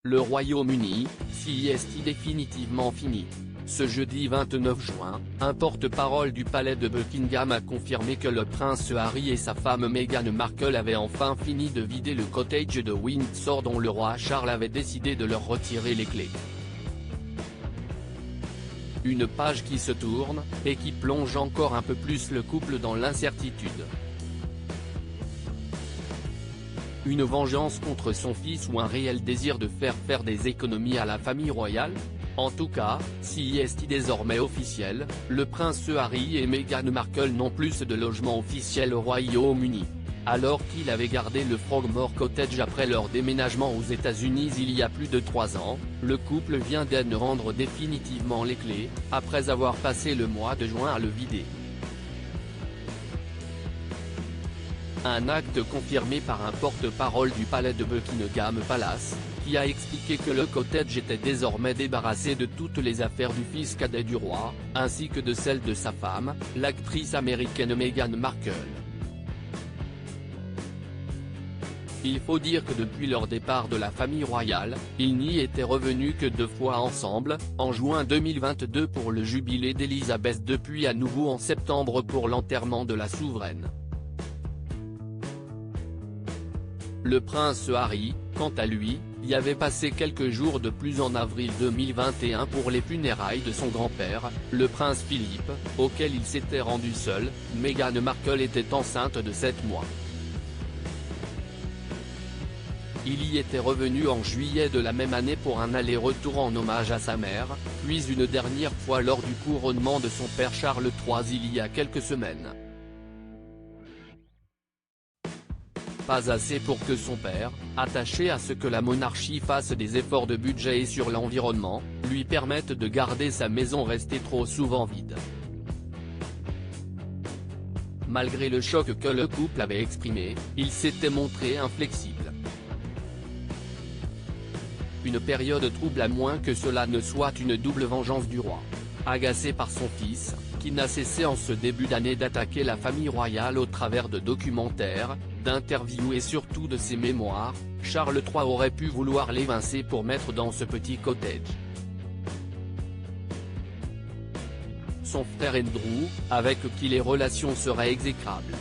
Le Royaume-Uni, est définitivement fini. Ce jeudi 29 juin, un porte-parole du palais de Buckingham a confirmé que le prince Harry et sa femme Meghan Markle avaient enfin fini de vider le cottage de Windsor dont le roi Charles avait décidé de leur retirer les clés. Une page qui se tourne, et qui plonge encore un peu plus le couple dans l'incertitude. Une vengeance contre son fils ou un réel désir de faire des économies à la famille royale? En tout cas, si est désormais officiel, le prince Harry et Meghan Markle n'ont plus de logement officiel au Royaume-Uni. Alors qu'il avait gardé le Frogmore Cottage après leur déménagement aux États-Unis il y a plus de 3 ans, le couple vient de rendre définitivement les clés, après avoir passé le mois de juin à le vider. Un acte confirmé par un porte-parole du palais de Buckingham Palace, qui a expliqué que le cottage était désormais débarrassé de toutes les affaires du fils cadet du roi, ainsi que de celles de sa femme, l'actrice américaine Meghan Markle. Il faut dire que depuis leur départ de la famille royale, ils n'y étaient revenus que 2 fois ensemble, en juin 2022 pour le jubilé d'Élisabeth puis à nouveau en septembre pour l'enterrement de la souveraine. Le prince Harry, quant à lui, y avait passé quelques jours de plus en avril 2021 pour les funérailles de son grand-père, le prince Philippe, auquel il s'était rendu seul. Meghan Markle était enceinte de 7 mois. Il y était revenu en juillet de la même année pour un aller-retour en hommage à sa mère, puis une dernière fois lors du couronnement de son père Charles III il y a quelques semaines. Pas assez pour que son père, attaché à ce que la monarchie fasse des efforts de budget et sur l'environnement, lui permette de garder sa maison restée trop souvent vide. Malgré le choc que le couple avait exprimé, il s'était montré inflexible. Une période trouble à moins que cela ne soit une double vengeance du roi. Agacé par son fils, qui n'a cessé en ce début d'année d'attaquer la famille royale au travers de documentaires, d'interviews et surtout de ses mémoires, Charles III aurait pu vouloir l'évincer pour mettre dans ce petit cottage son frère Andrew, avec qui les relations seraient exécrables.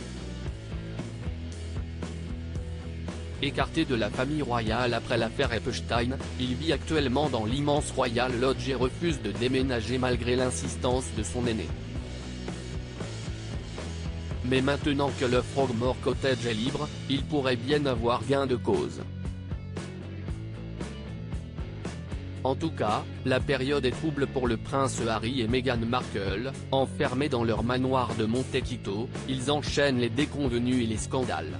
Écarté de la famille royale après l'affaire Epstein, il vit actuellement dans l'immense Royal Lodge et refuse de déménager malgré l'insistance de son aîné. Mais maintenant que le Frogmore Cottage est libre, il pourrait bien avoir gain de cause. En tout cas, la période est trouble pour le prince Harry et Meghan Markle. Enfermés dans leur manoir de Montecito, ils enchaînent les déconvenues et les scandales.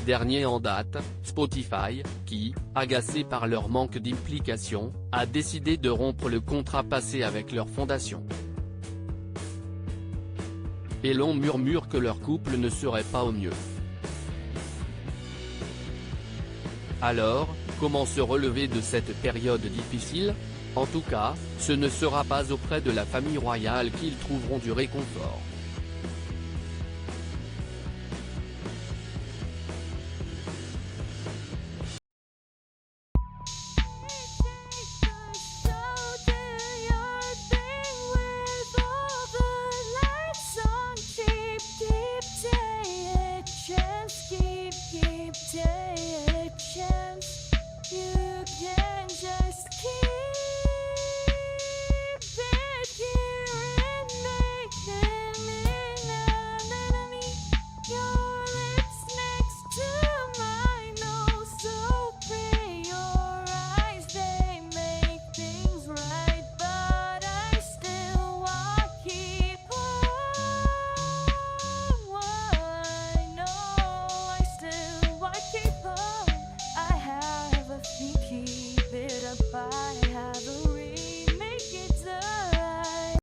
Dernier en date, Spotify, qui, agacé par leur manque d'implication, a décidé de rompre le contrat passé avec leur fondation. Et l'on murmure que leur couple ne serait pas au mieux. Alors, comment se relever de cette période difficile? En tout cas, ce ne sera pas auprès de la famille royale qu'ils trouveront du réconfort.